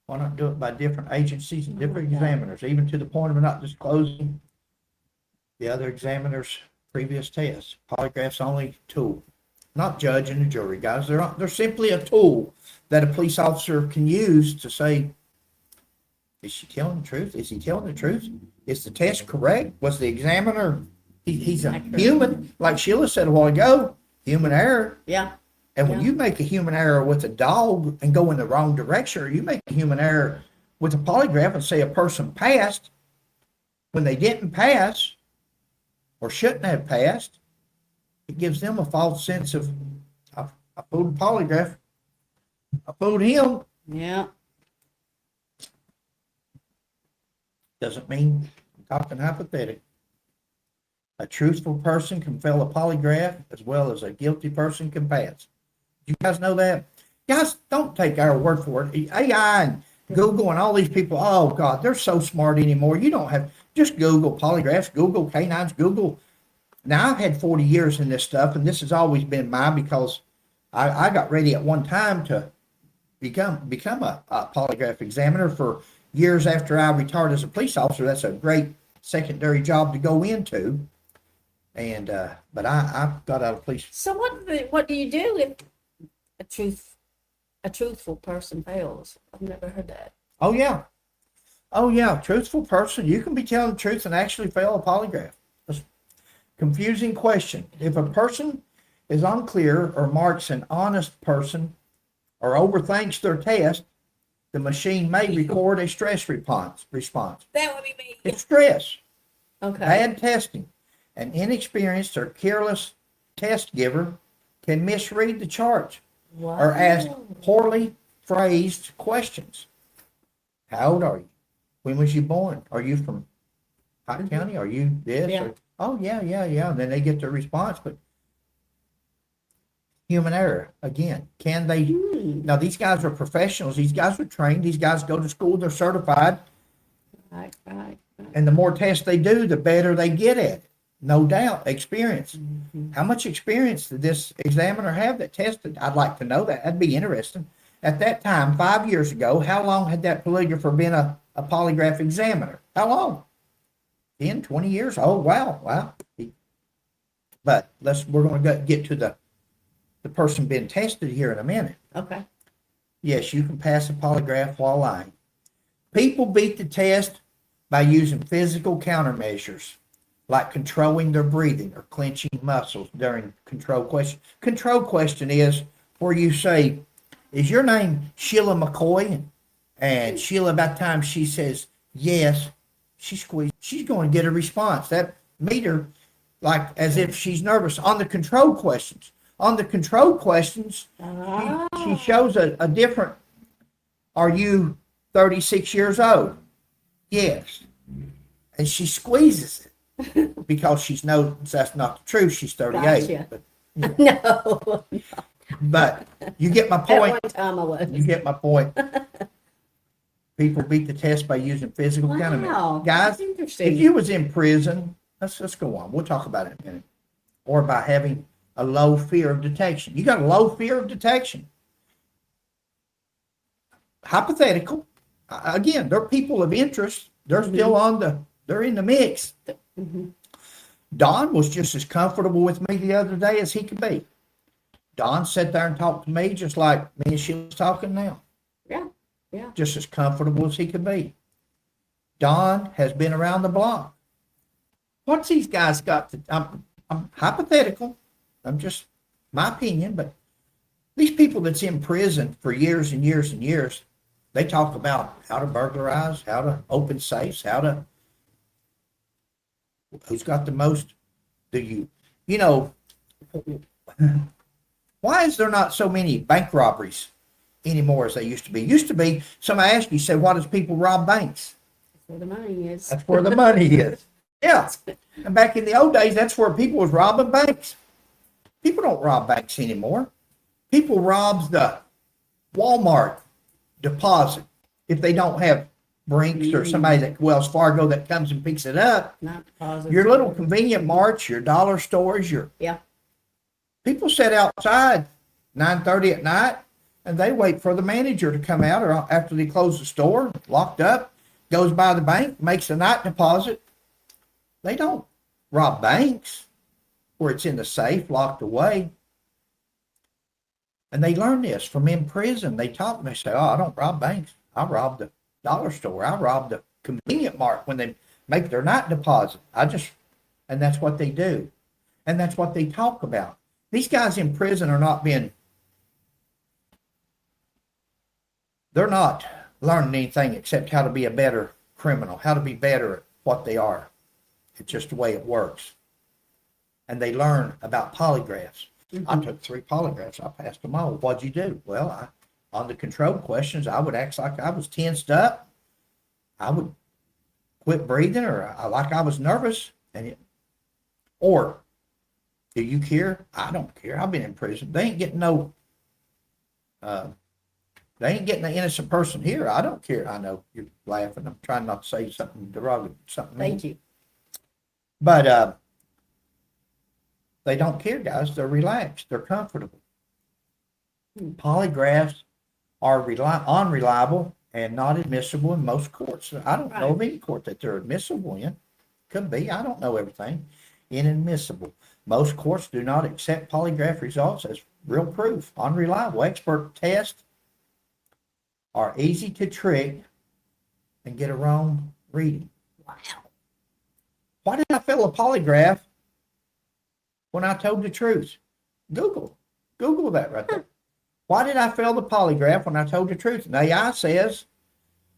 Why not do it by different agencies and different examiners, even to the point of not disclosing the other examiner's previous tests? Polygraph's only tool, not judge and a jury, guys. They're simply a tool that a police officer can use to say, is she telling the truth? Is he telling the truth? Is the test correct? Was the examiner, he's a human, like Sheila said a while ago, human error. Yeah. And when you make a human error with a dog and go in the wrong direction, or you make a human error with a polygraph and say a person passed when they didn't pass or shouldn't have passed, it gives them a false sense of, I fooled the polygraph. I fooled him. Yeah. Doesn't mean I'm talking hypothetical. A truthful person can fail a polygraph as well as a guilty person can pass. You guys know that? Guys, don't take our word for it. AI and Google and all these people, oh God, they're so smart anymore. You don't have, just Google polygraphs, Google K-9's, Google. Now, I've had 40 years in this stuff, and this has always been mine because I got ready at one time to become a polygraph examiner for years after I retired as a police officer. That's a great secondary job to go into. And, but I got out of police. So what do you do if a truthful person fails? I've never heard that. Oh yeah. Truthful person. You can be telling the truth and actually fail a polygraph. That's a confusing question. If a person is unclear or marks an honest person or overthinks their test, the machine may record a stress response. That would be me. It's stress. Okay. Bad testing. An inexperienced or careless test giver can misread the charge Wow. or ask poorly phrased questions. How old are you? When was you born? Are you from Hot County? Are you this? Yeah. Or, oh, yeah. And then they get their response, but human error again. Can they? Now, these guys are professionals. These guys are trained. These guys go to school. They're certified. Right. And the more tests they do, the better they get at it. No doubt. Experience. Mm-hmm. How much experience did this examiner have that tested? I'd like to know that. That'd be interesting. At that time, 5 years ago, how long had that polygrapher been a polygraph examiner? How long? 10, 20 years? Oh, wow. But we're going to get to the person being tested here in a minute. Okay. Yes, you can pass a polygraph while lying. People beat the test by using physical countermeasures, like controlling their breathing or clenching muscles during control question. Control question is where you say, is your name Sheila McCoy? And Sheila, by the time she says yes, she's going to get a response. That meter, like as if she's nervous. On the control questions, she shows a different, are you 36 years old? Yes. And she squeezes it because she knows that's not the truth. She's 38. Gotcha. But, No. but you get my At point. one time I was. You get my point. People beat the test by using physical Wow. countermeasures. That's Guys, interesting. if you was in prison, let's go on. We'll talk about it in a minute. Or by having a low fear of detection. You got a low fear of detection. Hypothetical. Again, they're people of interest. They're still they're in the mix. Mm-hmm. Don was just as comfortable with me the other day as he could be. Don sat there and talked to me just like me and Sheila's talking now. Yeah. Just as comfortable as he could be. Don has been around the block. What's these guys got to, I'm hypothetical. I'm just my opinion, but these people that's in prison for years and years and years, they talk about how to burglarize, how to open safes, who's got the most, you know, Why is there not so many bank robberies anymore as they used to be? Used to be, somebody asked you, say, why does people rob banks? That's where the money is. That's where the money is. Yeah. And back in the old days, that's where people was robbing banks. People don't rob banks anymore. People rob the Walmart deposit if they don't have Brinks or somebody that Wells Fargo that comes and picks it up. Not deposits. Your little convenient marts, your dollar stores, your Yeah. people sit outside 9:30 at night and they wait for the manager to come out or after they close the store, locked up, goes by the bank, makes a night deposit. They don't rob banks where it's in the safe, locked away. And they learn this from in prison. They talk and they say, oh, I don't rob banks. I rob the dollar store. I rob the convenient mart when they make their night deposit. And that's what they do. And that's what they talk about. These guys in prison are not they're not learning anything except how to be a better criminal, how to be better at what they are. It's just the way it works. And they learn about polygraphs. I took 3 polygraphs. I passed them all. What'd you do? Well, on the control questions, I would act like I was tensed up. I would quit breathing or like I was nervous. Or, do you care? I don't care. I've been in prison. They ain't getting an innocent person here. I don't care. I know you're laughing. I'm trying not to say something derogatory, something mean. Thank you. But they don't care, guys. They're relaxed. They're comfortable. Polygraphs are unreliable and not admissible in most courts. I don't know of any court that they're admissible in. Could be. I don't know everything. Inadmissible. Most courts do not accept polygraph results as real proof. Unreliable. Expert tests are easy to trick and get a wrong reading. Wow. Why did I fail a polygraph when I told the truth? Google that right there. Why did I fail the polygraph when I told the truth? And AI says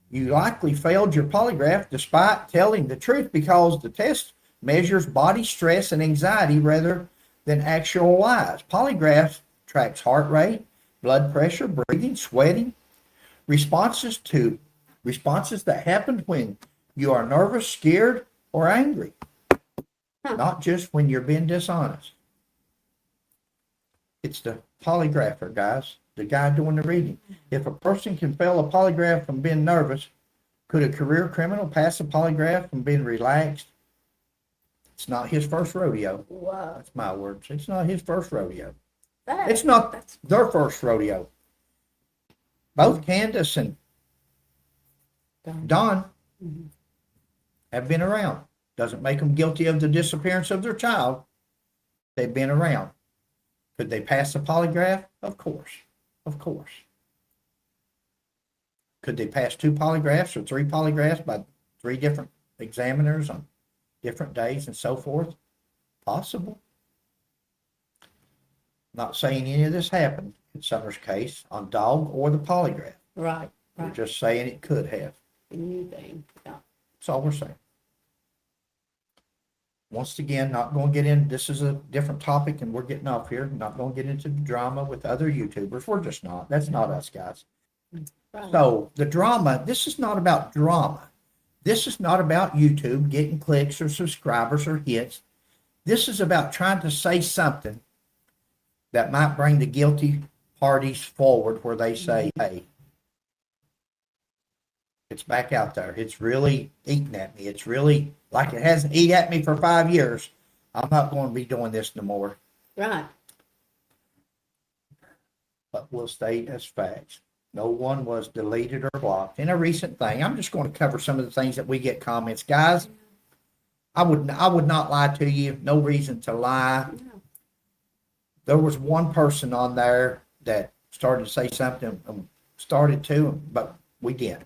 you likely failed your polygraph despite telling the truth because the test measures body stress and anxiety rather than actual lies. Polygraph tracks heart rate, blood pressure, breathing, sweating, responses that happen when you are nervous, scared, or angry. Not just when you're being dishonest. It's the polygrapher, guys, the guy doing the reading. If a person can fail a polygraph from being nervous, could a career criminal pass a polygraph from being relaxed? It's not his first rodeo. Wow. That's my words. It's not his first rodeo. That's It's not their first rodeo. Both Candace and Don have been around. Doesn't make them guilty of the disappearance of their child. They've been around. Could they pass a polygraph? Of course. Of course. Could they pass 2 polygraphs or 3 polygraphs by 3 different examiners on different days and so forth? Possible. Not saying any of this happened in Summer's case on dog or the polygraph. Right. We're just saying it could have. Anything. Yeah. That's all we're saying. Once again, not going to get in. This is a different topic and we're getting off here. Not going to get into the drama with other YouTubers. We're just not. That's not us, guys. Right. So the drama, this is not about drama. This is not about YouTube getting clicks or subscribers or hits. This is about trying to say something that might bring the guilty parties forward where they say, hey, it's back out there. It's really eating at me. It's really like it hasn't eaten at me for 5 years. I'm not going to be doing this no more. Right. But we'll state as facts. No one was deleted or blocked. In a recent thing, I'm just going to cover some of the things that we get comments. Guys, I would not lie to you. No reason to lie. No. There was one person on there that started to say something, but we did.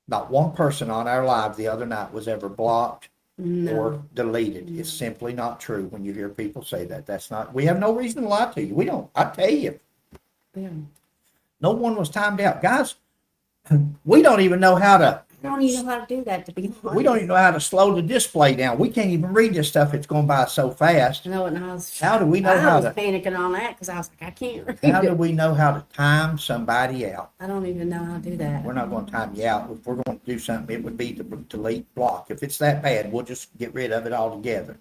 Not one person on our live the other night was ever blocked or deleted. It's simply not true when you hear people say that. That's not, we have no reason to lie to you. We don't. I tell you. Yeah. No one was timed out. Guys, we don't even know how to I don't even know how to do that, to be honest. We don't even know how to slow the display down. We can't even read this stuff. It's going by so fast. No, and I was. How do we know I how was to? panicking on that because I was like, I can't read How do it. we know how to time somebody out? I don't even know how to do that. We're not going to time you out. If we're going to do something, it would be to delete block. If it's that bad, we'll just get rid of it altogether.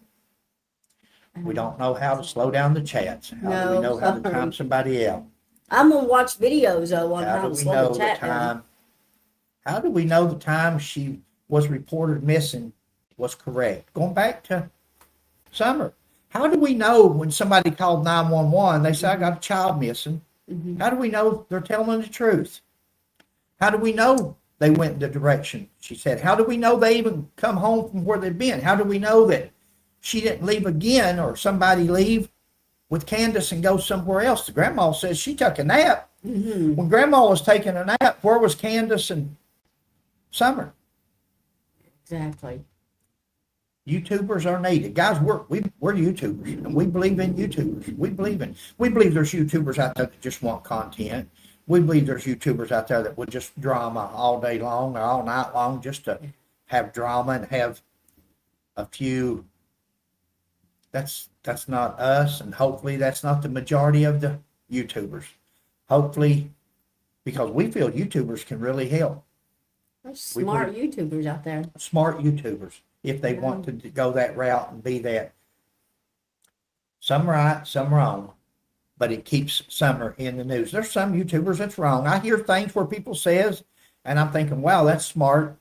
We don't know how to slow down the chats. How do we No, know how to sorry. time somebody out? I'm gonna watch videos though on How how do to we slow know the the chat down. time? How do we know the time she was reported missing was correct? Going back to summer. How do we know when somebody called 911, they say, I got a child missing? Mhm. How do we know they're telling the truth? How do we know they went in the direction she said? How do we know they even come home from where they've been? How do we know that she didn't leave again or somebody leave with Candace and go somewhere else? The grandma says she took a nap. Mhm. When grandma was taking a nap, where was Candace and Summer? Exactly. YouTubers are needed. Guys, we're YouTubers and we believe in YouTubers. We believe there's YouTubers out there that just want content. We believe there's YouTubers out there that would just drama all day long or all night long just to have drama and have a few. That's not us, and hopefully that's not the majority of the YouTubers. Hopefully, because we feel YouTubers can really help. There's smart YouTubers out there. Smart YouTubers, if they want to go that route and be that. Some right, some wrong, but it keeps Summer in the news. There's some YouTubers that's wrong. I hear things where people says, and I'm thinking, wow, that's smart.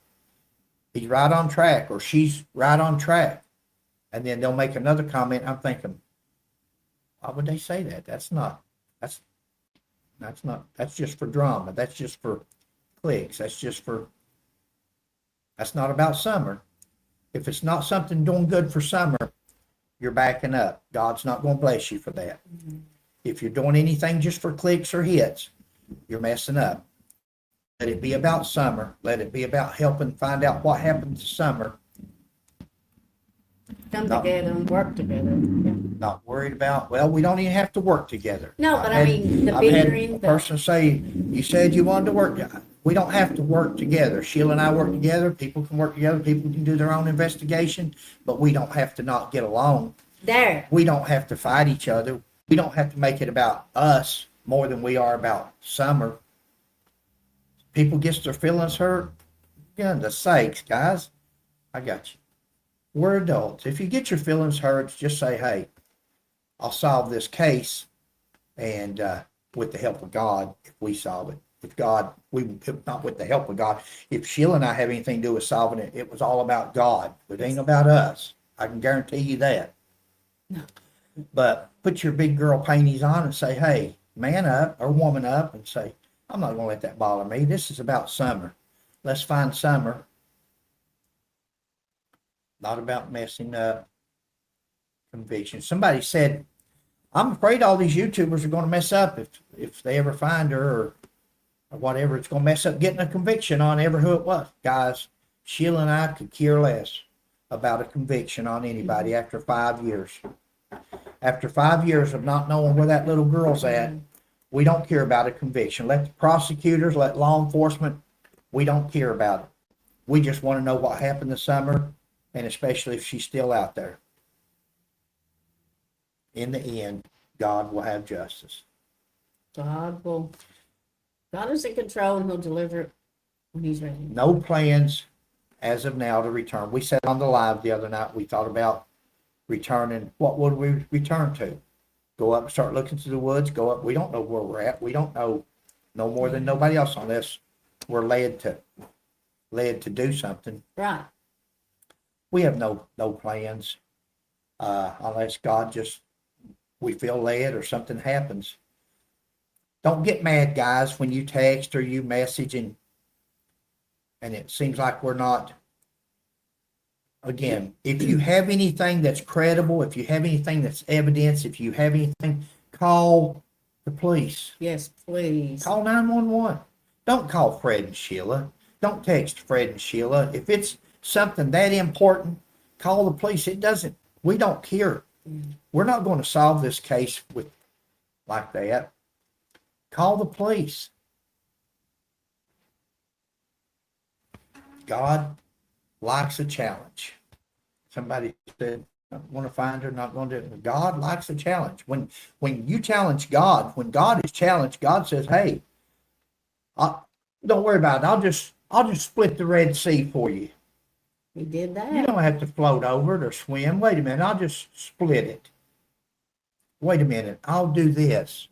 He's right on track, or she's right on track. And then they'll make another comment. I'm thinking, why would they say that? That's just for drama. That's just for clicks. That's not about Summer. If it's not something doing good for Summer, you're backing up. God's not going to bless you for that. Mm-hmm. If you're doing anything just for clicks or hits, you're messing up. Let it be about Summer. Let it be about helping find out what happened to Summer. Come together and work together. Yeah. Not worried about, well, we don't even have to work together. No, but I mean, the I've had bickering. a person say, you said you wanted to work. We don't have to work together. Sheila and I work together. People can work together. People can do their own investigation, but we don't have to not get along. There. We don't have to fight each other. We don't have to make it about us more than we are about Summer. People gets their feelings hurt. Goodness sakes, guys. I got you. We're adults. If you get your feelings hurt, just say, hey, I'll solve this case. And with the help of God, if we solve it. If not with the help of God. If Sheila and I have anything to do with solving it, it was all about God. It ain't about us. I can guarantee you that. No. But put your big girl panties on and say, hey, man up or woman up and say, I'm not going to let that bother me. This is about Summer. Let's find Summer. Not about messing up conviction. Somebody said, I'm afraid all these YouTubers are going to mess up if they ever find her or whatever. It's going to mess up getting a conviction on ever who it was. Guys, Sheila and I could care less about a conviction on anybody after 5 years. After 5 years of not knowing where that little girl's at, we don't care about a conviction. Let the prosecutors, let law enforcement, we don't care about it. We just want to know what happened this summer, and especially if she's still out there. In the end, God will have justice. God is in control and he'll deliver it when he's ready. No plans as of now to return. We said on the live the other night, we thought about returning. What would we return to? Go up and start looking through the woods, go up. We don't know where we're at. We don't know no more than nobody else on this. We're led to do something. Right. We have no plans unless God just, we feel led or something happens. Don't get mad, guys, when you text or you message and it seems like we're not. Again, if you have anything that's credible, if you have anything that's evidence, if you have anything, call the police. Yes, please. Call 911. Don't call Fred and Sheila. Don't text Fred and Sheila. If it's something that important, call the police. We don't care. We're not going to solve this case like that. Call the police. God likes a challenge. Somebody said, I want to find her, not going to do it. God likes a challenge. When you challenge God, when God is challenged, God says, hey, don't worry about it. I'll just split the Red Sea for you. He did You that. don't have to float over it or swim. Wait a minute, I'll just split it. Wait a minute, I'll do this.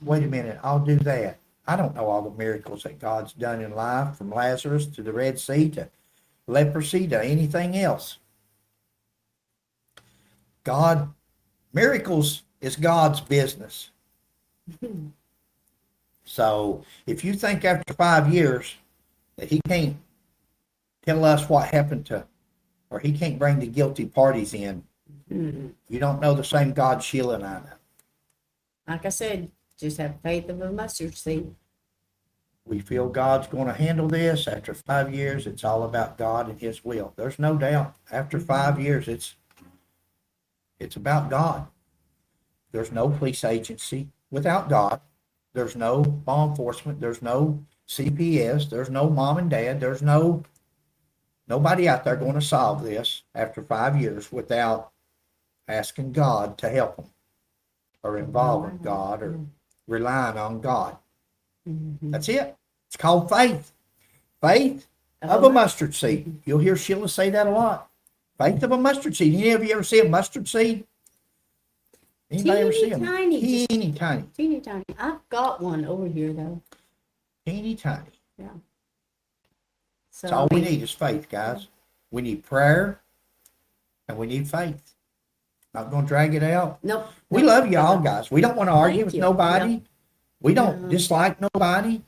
Wait a minute, I'll do that. I don't know all the miracles that God's done in life, from Lazarus to the Red Sea to leprosy to anything else. God, miracles is God's business. So if you think after 5 years that he can't tell us what happened to, or he can't bring the guilty parties in, you don't know the same God Sheila and I know. Like I said, just have faith of a mustard seed. We feel God's going to handle this. After 5 years, it's all about God and his will. There's no doubt. After 5 years, it's about God. There's no police agency without God. There's no law enforcement. There's no CPS. There's no mom and dad. There's nobody out there going to solve this after 5 years without asking God to help them, or involving God, or relying on God. That's it. It's called faith. Faith of a mustard seed. You'll hear Sheila say that a lot. Faith of a mustard seed. Any of you ever see a mustard seed? Anybody ever see them? Tiny. Teeny tiny. Teeny tiny. I've got one over here though. Teeny tiny. Yeah. So That's all we need is faith, guys. We need prayer and we need faith. Not going to drag it out. Nope. We love y'all, guys. We don't want to argue with you. nobody. No. We don't dislike nobody.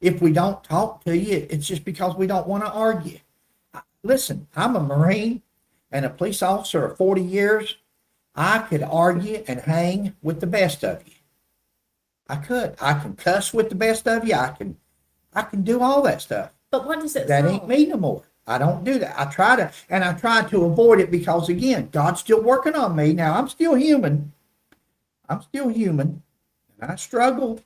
If we don't talk to you, it's just because we don't want to argue. Listen, I'm a Marine and a police officer of 40 years. I could argue and hang with the best of you. I could. I can cuss with the best of you. I can do all that stuff. But what does it That solve? ain't me no more. I don't do that. I try to avoid it because, again, God's still working on me. Now, I'm still human. And I struggle.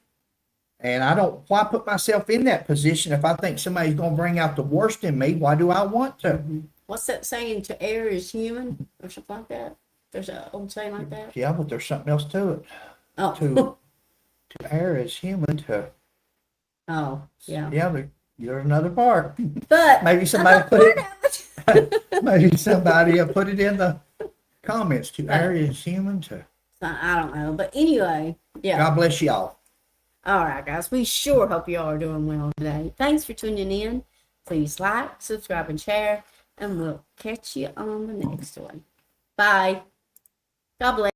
And I don't, why put myself in that position if I think somebody's going to bring out the worst in me? Why do I want to? What's that saying? To err is human, or something like that. There's an old saying like that. Yeah, but there's something else to it. Oh. To err is human. To Oh, yeah. yeah, there's another part. But Maybe somebody put it. Maybe somebody put it in the comments. To err is human. To I don't know. But anyway, yeah. God bless y'all. All right, guys. We sure hope you all are doing well today. Thanks for tuning in. Please like, subscribe, and share. And we'll catch you on the next one. Bye. God bless.